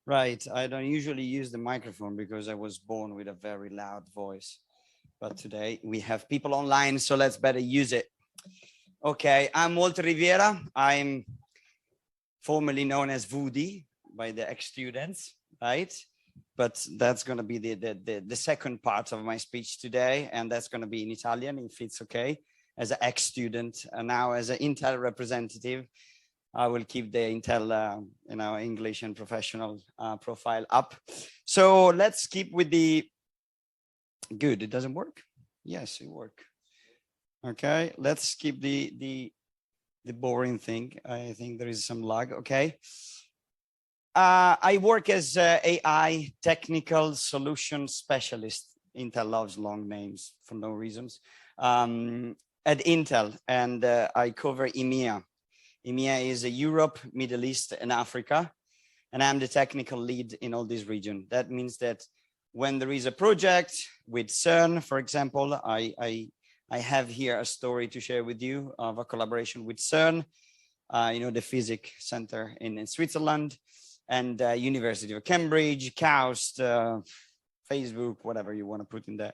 Right. I don't usually use the microphone because I was born with a very loud voice. But today we have people online, so let's better use it. Okay, I'm Walter Riviera. I'm formerly known as Woody by the ex-students, right? But that's going to be the second part of my speech today, and that's going to be in Italian, if it's okay, as an ex-student. And now as an Intel representative, I will keep the Intel, English and professional profile up. So let's keep with the, good, it doesn't work? Yes, it works. Okay, let's keep the boring thing. I think there is some lag. Okay. I work as AI technical solution specialist. Intel loves long names for no reasons. At Intel, and I cover EMEA. EMEA is Europe, Middle East, and Africa, and I'm the technical lead in all these regions. That means that when there is a project with CERN, for example, I have here a story to share with you of a collaboration with CERN, the physics center in Switzerland, and University of Cambridge, KAUST, Facebook, whatever you want to put in there.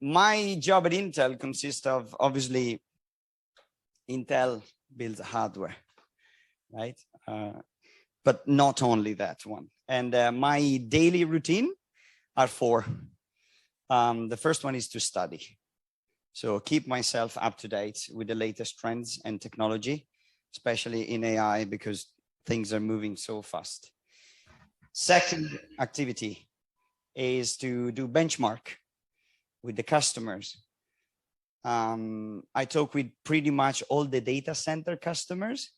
My job at Intel consists of, obviously, Intel builds hardware, right? But not only that one. And my daily routine are four. The first one is to study. So keep myself up to date with the latest trends and technology, especially in AI, because things are moving so fast. Second activity is to do benchmark with the customers. I talk with pretty much all the data center customers.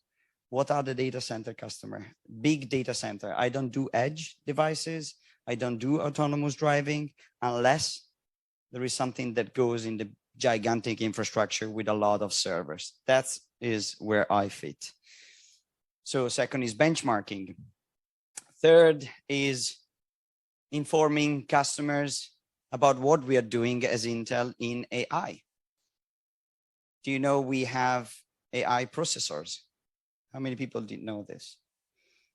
What are the data center customer? Big data center. I don't do edge devices. I don't do autonomous driving unless there is something that goes in the gigantic infrastructure with a lot of servers. That is where I fit. So second is benchmarking. Third is informing customers about what we are doing as Intel in AI. Do you know we have AI processors? How many people didn't know this?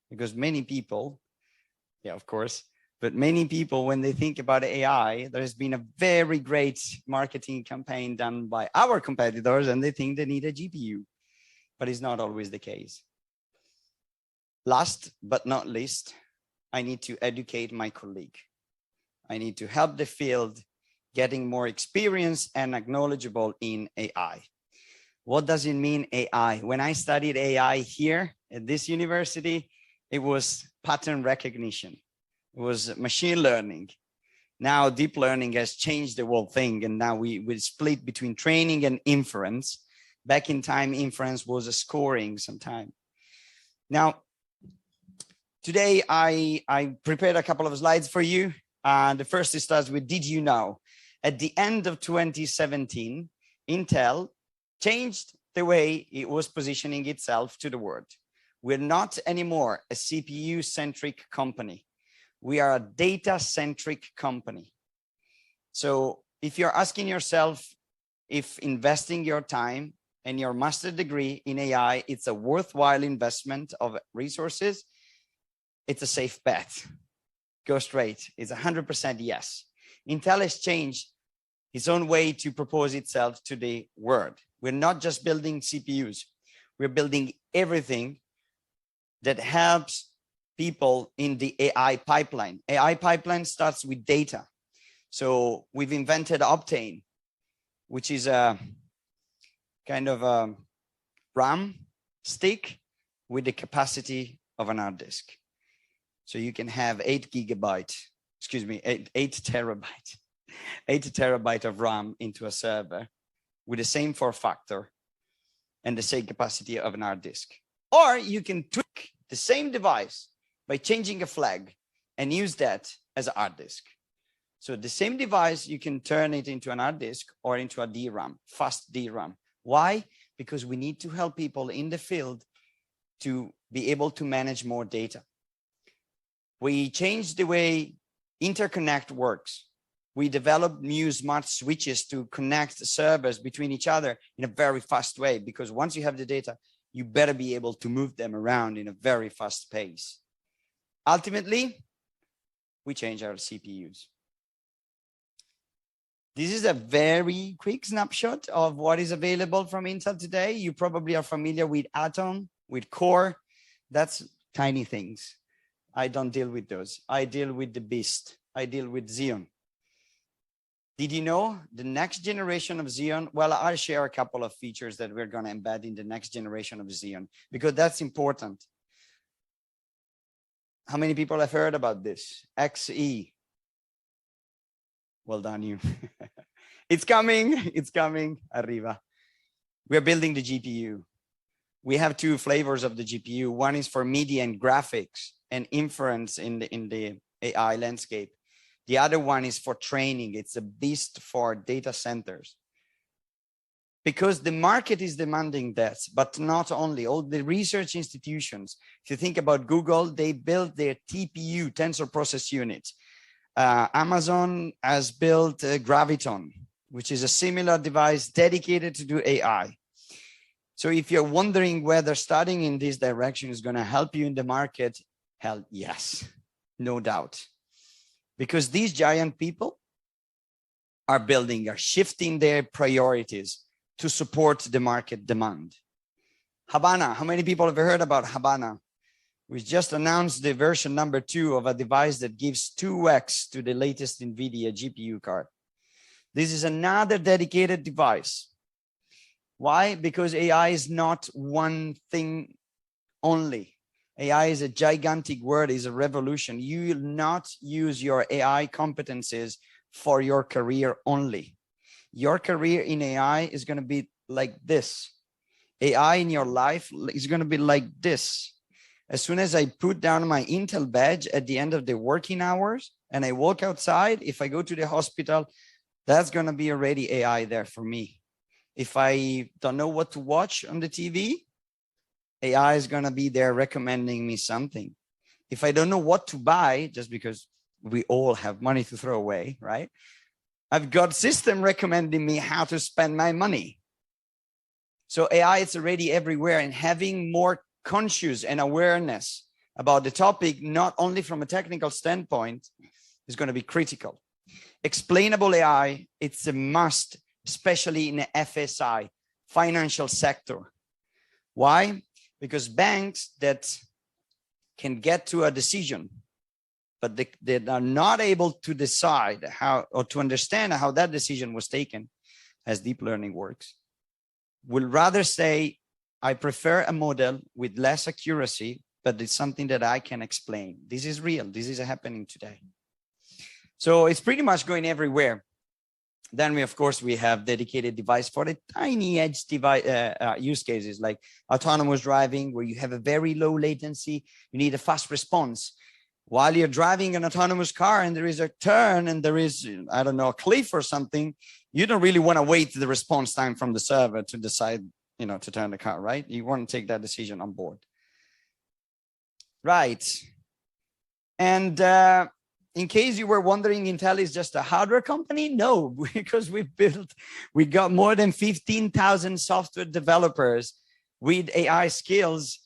Because many people, yeah, of course, but many people, when they think about AI, there's been a very great marketing campaign done by our competitors, and they think they need a GPU, but it's not always the case. Last but not least, I need to educate my colleague. I need to help the field getting more experience and knowledgeable in AI. What does it mean, AI? When I studied AI here at this university, it was pattern recognition. It was machine learning. Now deep learning has changed the whole thing, and now we split between training and inference. Back in time, inference was a scoring sometime. Now, today I prepared a couple of slides for you. The first starts with, did you know? At the end of 2017, Intel changed the way it was positioning itself to the world. We're not anymore a CPU-centric company. We are a data-centric company. So if you're asking yourself if investing your time and your master degree in AI, it's a worthwhile investment of resources, it's a safe bet. Go straight. It's 100% yes. Intel has changed its own way to propose itself to the world. We're not just building CPUs. We're building everything that helps people in the AI pipeline. AI pipeline starts with data. So we've invented Optane, which is a kind of a RAM stick with the capacity of an hard disk. So you can have 8 terabyte of RAM into a server with the same form factor and the same capacity of an hard disk. Or you can tweak the same device by changing a flag and use that as a hard disk. So the same device, you can turn it into an hard disk or into a DRAM, fast DRAM. Why? Because we need to help people in the field to be able to manage more data. We changed the way interconnect works. We developed new smart switches to connect servers between each other in a very fast way, because once you have the data, you better be able to move them around in a very fast pace. Ultimately, we change our CPUs. This is a very quick snapshot of what is available from Intel today. You probably are familiar with Atom, with Core. That's tiny things. I don't deal with those. I deal with the beast. I deal with Xeon. Did you know the next generation of Xeon? Well, I'll share a couple of features that we're going to embed in the next generation of Xeon, because that's important. How many people have heard about this? XE. Well done, you. It's coming. It's coming. Arriva. We're building the GPU. We have two flavors of the GPU. One is for media and graphics and inference in the AI landscape. The other one is for training. It's a beast for data centers. Because the market is demanding that, but not only. All the research institutions, if you think about Google, they built their TPU, tensor process unit. Amazon has built Graviton, which is a similar device dedicated to do AI. So if you're wondering whether studying in this direction is going to help you in the market, hell yes, no doubt. Because these giant people are shifting their priorities to support the market demand. Habana, how many people have heard about Habana? We just announced the version number 2 of a device that gives 2x to the latest NVIDIA GPU card. This is another dedicated device. Why? Because AI is not one thing only. AI is a gigantic word, is a revolution. You will not use your AI competencies for your career only. Your career in AI is going to be like this. AI in your life is going to be like this. As soon as I put down my Intel badge at the end of the working hours and I walk outside, if I go to the hospital, that's going to be already AI there for me. If I don't know what to watch on the TV, AI is going to be there recommending me something. If I don't know what to buy, just because we all have money to throw away, right? I've got system recommending me how to spend my money. So AI is already everywhere, and having more conscious and awareness about the topic, not only from a technical standpoint, is going to be critical. Explainable AI, it's a must, especially in the FSI, financial sector. Why? Because banks that can get to a decision, but they are not able to decide how or to understand how that decision was taken, as deep learning works, will rather say, I prefer a model with less accuracy, but it's something that I can explain. This is real. This is happening today. So it's pretty much going everywhere. Then of course, we have dedicated device for the tiny edge device use cases like autonomous driving, where you have a very low latency. You need a fast response. While you're driving an autonomous car and there is a turn and there is, I don't know, a cliff or something, you don't really want to wait the response time from the server to decide, to turn the car, right? You want to take that decision on board. Right. And in case you were wondering, Intel is just a hardware company? No, because we got more than 15,000 software developers with AI skills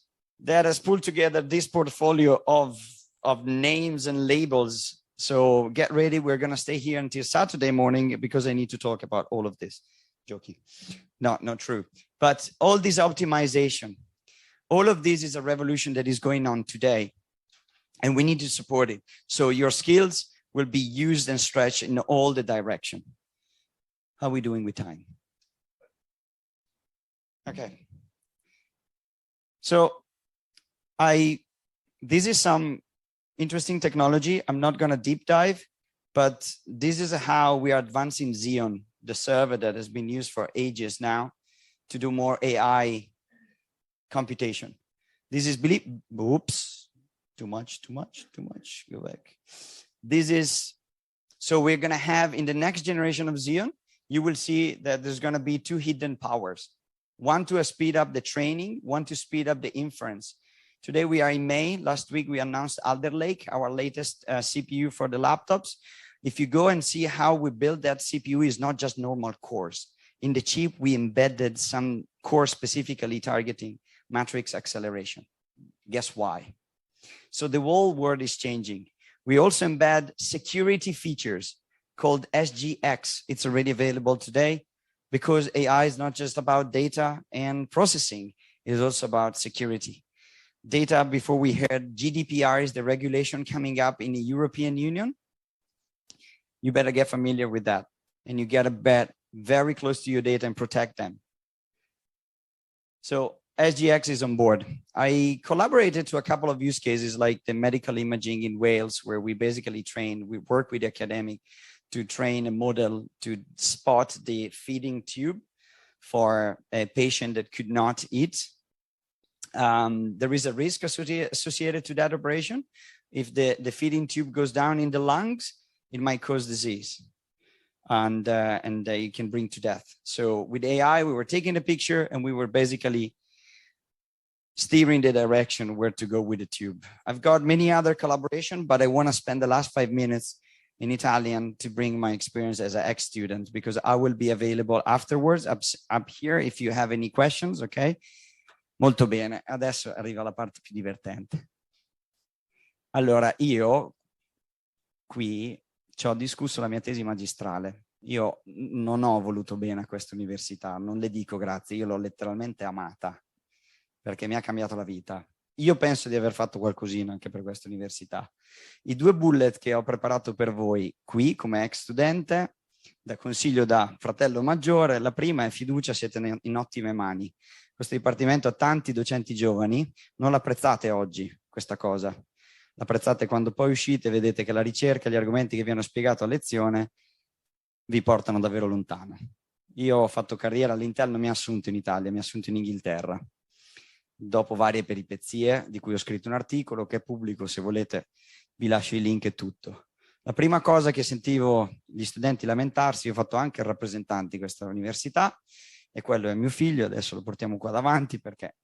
that has pulled together this portfolio of names and labels. So get ready. We're going to stay here until Saturday morning because I need to talk about all of this. Joking. No, not true. But all this optimization, all of this is a revolution that is going on today. And we need to support it. So your skills will be used and stretched in all the direction. How are we doing with time? Okay. So this is some interesting technology. I'm not going to deep dive, but this is how we are advancing Xeon, the server that has been used for ages now to do more AI computation. This is, oops, too much, go back. This is, so we're going to have in the next generation of Xeon, you will see that there's going to be two hidden powers. One to speed up the training, one to speed up the inference. Today we are in May. Last week we announced Alder Lake, our latest CPU for the laptops. If you go and see how we built that CPU, is not just normal cores. In the chip, we embedded some cores specifically targeting matrix acceleration. Guess why? So the whole world is changing. We also embed security features called SGX. It's already available today because AI is not just about data and processing. It is also about security. Data, before we heard GDPR is the regulation coming up in the European Union. You better get familiar with that. And you gotta bet very close to your data and protect them. So SGX is on board. I collaborated to a couple of use cases like the medical imaging in Wales, where we basically we work with the academic to train a model to spot the feeding tube for a patient that could not eat. There is a risk associated to that operation. If the feeding tube goes down in the lungs, it might cause disease. And it can bring to death. So with AI, we were taking the picture and we were basically steering the direction where to go with the tube. I've got many other collaboration, but I want to spend the last 5 minutes in Italian to bring my experience as an ex-student, because I will be available afterwards up here if you have any questions, ok? Molto bene, adesso arriva la parte più divertente. Allora, io qui ci ho discusso la mia tesi magistrale. Io non ho voluto bene a questa università, non le dico grazie, io l'ho letteralmente amata, perché mi ha cambiato la vita. Io penso di aver fatto qualcosina anche per questa università. I 2 bullet che ho preparato per voi qui come ex studente, da consiglio da fratello maggiore, la prima è fiducia, siete in ottime mani. Questo dipartimento ha tanti docenti giovani, non l'apprezzate oggi questa cosa. L'apprezzate quando poi uscite e vedete che la ricerca, gli argomenti che vi hanno spiegato a lezione vi portano davvero lontano. Io ho fatto carriera all'Intel, non mi ha assunto in Italia, mi ha assunto in Inghilterra. Dopo varie peripezie, di cui ho scritto un articolo che è pubblico, se volete vi lascio i link e tutto. La prima cosa che sentivo gli studenti lamentarsi, io ho fatto anche il rappresentante di questa università, e quello è mio figlio, adesso lo portiamo qua davanti perché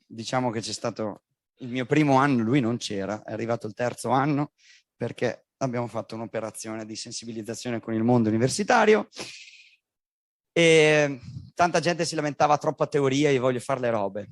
diciamo che c'è stato il mio primo anno, lui non c'era, è arrivato il 3° anno perché abbiamo fatto un'operazione di sensibilizzazione con il mondo universitario e tanta gente si lamentava troppa teoria, io voglio fare le robe.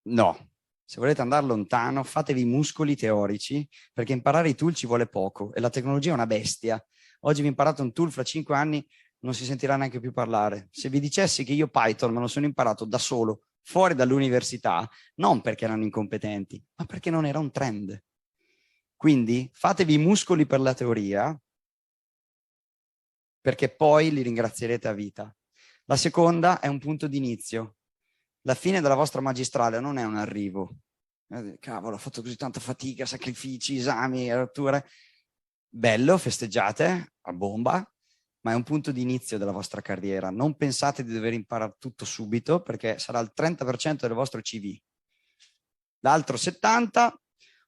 No, se volete andare lontano fatevi i muscoli teorici, perché imparare i tool ci vuole poco e la tecnologia è una bestia. Oggi vi imparate un tool, fra 5 anni non si sentirà neanche più parlare. Se vi dicessi che io Python me lo sono imparato da solo, fuori dall'università, non perché erano incompetenti, ma perché non era un trend. Quindi fatevi i muscoli per la teoria, perché poi li ringrazierete a vita. La seconda è un punto di inizio. La fine della vostra magistrale non è un arrivo. Cavolo, ho fatto così tanta fatica, sacrifici, esami, rotture. Bello, festeggiate a bomba, ma è un punto di inizio della vostra carriera. Non pensate di dover imparare tutto subito, perché sarà il 30% del vostro CV. L'altro 70%,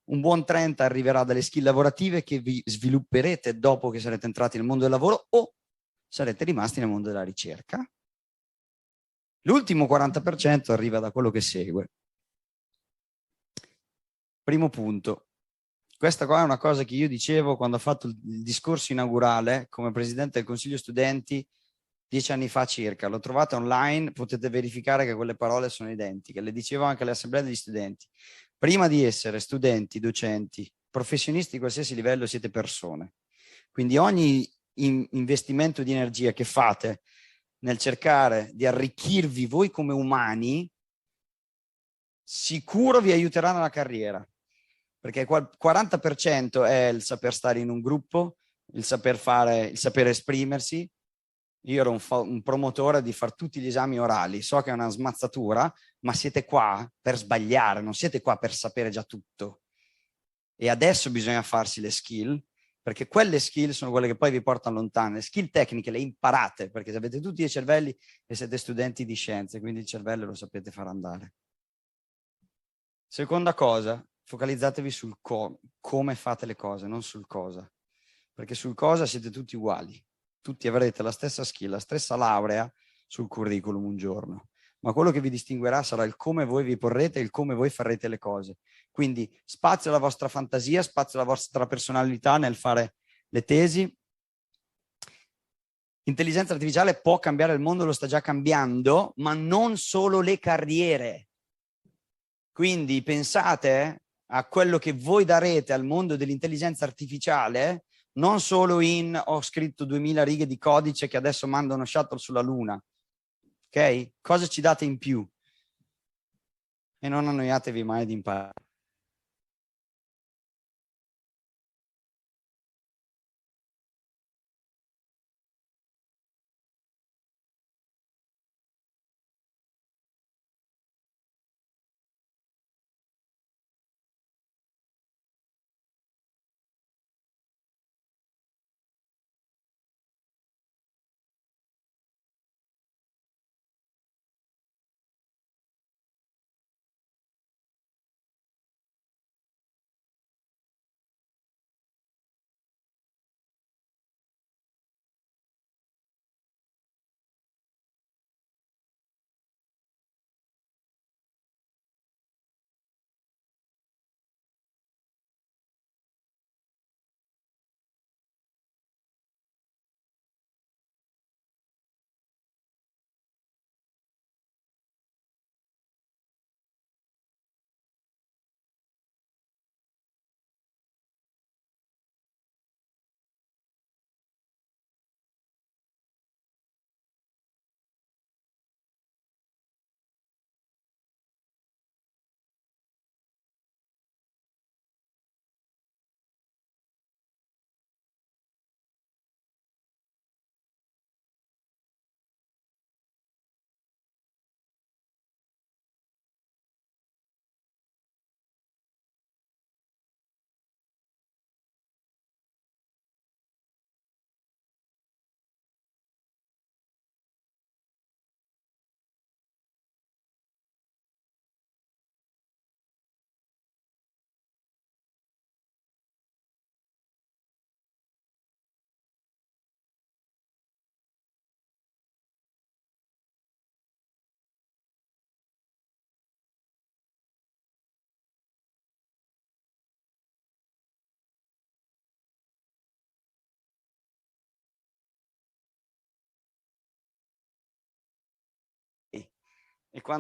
un buon 30% arriverà dalle skill lavorative che vi svilupperete dopo che sarete entrati nel mondo del lavoro o sarete rimasti nel mondo della ricerca. L'ultimo 40% arriva da quello che segue. Primo punto. Questa qua è una cosa che io dicevo quando ho fatto il discorso inaugurale come presidente del Consiglio Studenti 10 anni fa circa. L'ho trovata online, potete verificare che quelle parole sono identiche. Le dicevo anche alle assemblee degli studenti. Prima di essere studenti, docenti, professionisti di qualsiasi livello, siete persone. Quindi ogni investimento di energia che fate nel cercare di arricchirvi voi come umani, sicuro vi aiuterà nella carriera, perché il 40% è il saper stare in un gruppo, il saper fare, il saper esprimersi. Io ero un promotore di fare tutti gli esami orali, so che è una smazzatura, ma siete qua per sbagliare, non siete qua per sapere già tutto. E adesso bisogna farsi le skill, perché quelle skill sono quelle che poi vi portano lontano. Le skill tecniche le imparate, perché avete tutti i cervelli e siete studenti di scienze, quindi il cervello lo sapete far andare. Seconda cosa, focalizzatevi sul come fate le cose, non sul cosa. Perché sul cosa siete tutti uguali. Tutti avrete la stessa skill, la stessa laurea sul curriculum un giorno. Ma quello che vi distinguerà sarà il come voi vi porrete e il come voi farete le cose. Quindi spazio alla vostra fantasia, spazio alla vostra personalità nel fare le tesi. L'intelligenza artificiale può cambiare il mondo, lo sta già cambiando, ma non solo le carriere. Quindi pensate a quello che voi darete al mondo dell'intelligenza artificiale, non solo in ho scritto 2000 righe di codice che adesso mando uno shuttle sulla Luna. Ok? Cosa ci date in più? E non annoiatevi mai di imparare.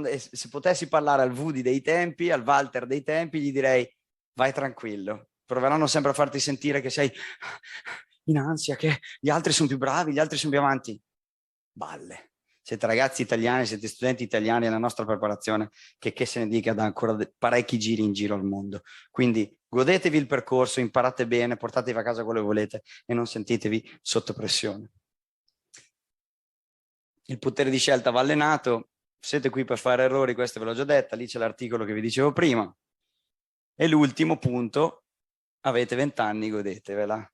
E se potessi parlare al Woody dei tempi, al Walter dei tempi, gli direi vai tranquillo. Proveranno sempre a farti sentire che sei in ansia, che gli altri sono più bravi, gli altri sono più avanti. Balle. Siete ragazzi italiani, siete studenti italiani nella nostra preparazione, che se ne dica da ancora parecchi giri in giro al mondo. Quindi godetevi il percorso, imparate bene, portatevi a casa quello che volete e non sentitevi sotto pressione. Il potere di scelta va allenato, siete qui per fare errori, questo ve l'ho già detto, lì c'è l'articolo che vi dicevo prima. E l'ultimo punto, avete 20 anni, godetevela.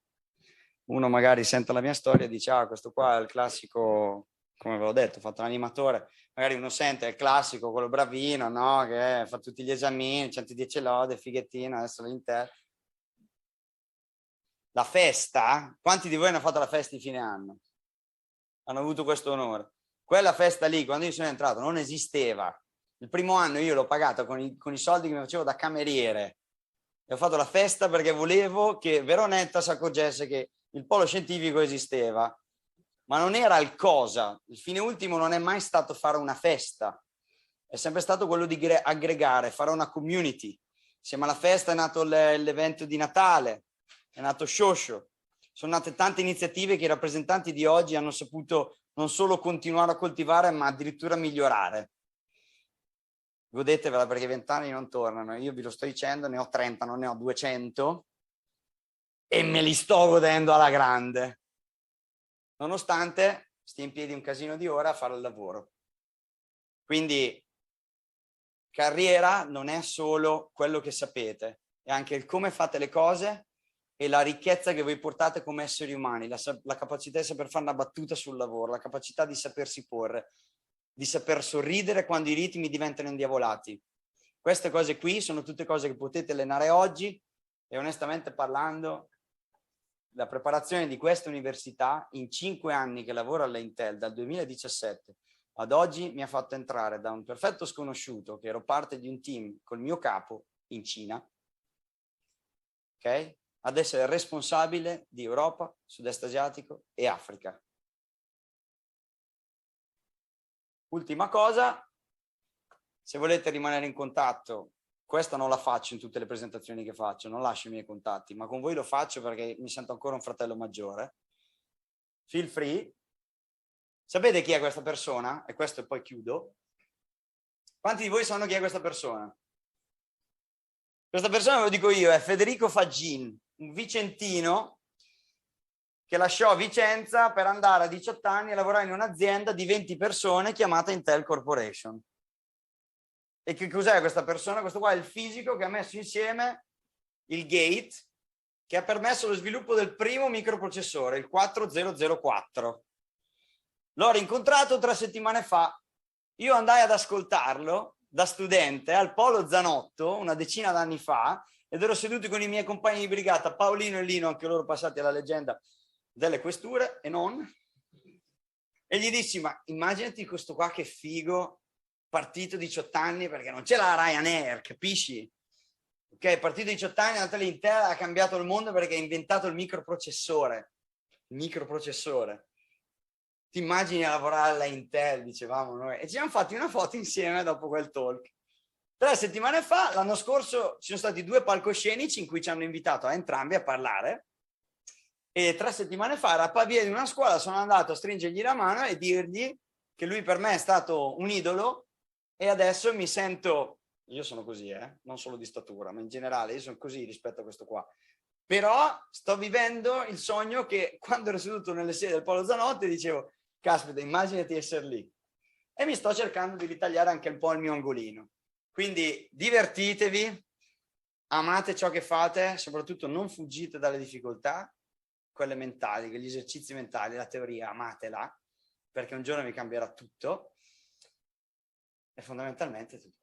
Uno magari sente la mia storia e dice, ah, questo qua è il classico, come ve l'ho detto, ho fatto l'animatore, magari uno sente è il classico, quello bravino, no? Che fa tutti gli esamini, 110 lode, fighettino, adesso l'Inter. La festa, quanti di voi hanno fatto la festa di fine anno? Hanno avuto questo onore. Quella festa lì, quando io sono entrato, non esisteva. Il primo anno io l'ho pagata con i soldi che mi facevo da cameriere. E ho fatto la festa perché volevo che Veronetta si accorgesse che il polo scientifico esisteva. Ma non era il cosa. Il fine ultimo non è mai stato fare una festa. È sempre stato quello di aggregare, fare una community. Insieme alla festa è nato l'evento di Natale, è nato Shosho. Sono nate tante iniziative che i rappresentanti di oggi hanno saputo non solo continuare a coltivare, ma addirittura migliorare. Godetevela perché 20 anni non tornano. Io vi lo sto dicendo, ne ho 30, non ne ho 200 e me li sto godendo alla grande. Nonostante stia in piedi un casino di ore a fare il lavoro. Quindi carriera non è solo quello che sapete, è anche il come fate le cose e la ricchezza che voi portate come esseri umani, la capacità di saper fare una battuta sul lavoro, la capacità di sapersi porre, di saper sorridere quando i ritmi diventano indiavolati. Queste cose qui sono tutte cose che potete allenare oggi e onestamente parlando, la preparazione di questa università in 5 anni che lavoro all'Intel, dal 2017 ad oggi, mi ha fatto entrare da un perfetto sconosciuto, che ero parte di un team col mio capo in Cina, ok? Ad essere responsabile di Europa, Sud-Est asiatico e Africa. Ultima cosa, se volete rimanere in contatto, questa non la faccio in tutte le presentazioni che faccio, non lascio i miei contatti, ma con voi lo faccio perché mi sento ancora un fratello maggiore. Feel free. Sapete chi è questa persona? E questo poi chiudo. Quanti di voi sanno chi è questa persona? Questa persona, ve lo dico io, è Federico Faggin, un vicentino che lasciò Vicenza per andare a 18 anni a lavorare in un'azienda di 20 persone chiamata Intel Corporation. E che cos'è questa persona? Questo qua è il fisico che ha messo insieme il gate che ha permesso lo sviluppo del primo microprocessore, il 4004. L'ho rincontrato 3 settimane fa. Io andai ad ascoltarlo da studente al Polo Zanotto una decina d'anni fa ed ero seduto con i miei compagni di brigata, Paolino e Lino, anche loro passati alla leggenda delle questure e non. E gli dissi, ma immaginati questo qua che figo, partito 18 anni perché non c'è la Ryanair, capisci? Ok, partito 18 anni, è andato all'Intel, ha cambiato il mondo perché ha inventato il microprocessore. Il microprocessore. Ti immagini a lavorare alla Intel, dicevamo noi. E ci siamo fatti una foto insieme dopo quel talk. 3 settimane fa, l'anno scorso, ci sono stati 2 palcoscenici in cui ci hanno invitato a entrambi a parlare. E 3 settimane fa era a Pavia di una scuola, sono andato a stringergli la mano e dirgli che lui per me è stato un idolo e adesso mi sento, io sono così, non solo di statura, ma in generale io sono così rispetto a questo qua. Però sto vivendo il sogno che quando ero seduto nelle sedie del Polo Zanotti dicevo, caspita, immaginati essere lì. E mi sto cercando di ritagliare anche un po' il mio angolino. Quindi divertitevi, amate ciò che fate, soprattutto non fuggite dalle difficoltà, quelle mentali, gli esercizi mentali, la teoria, amatela, perché un giorno vi cambierà tutto e fondamentalmente tutto.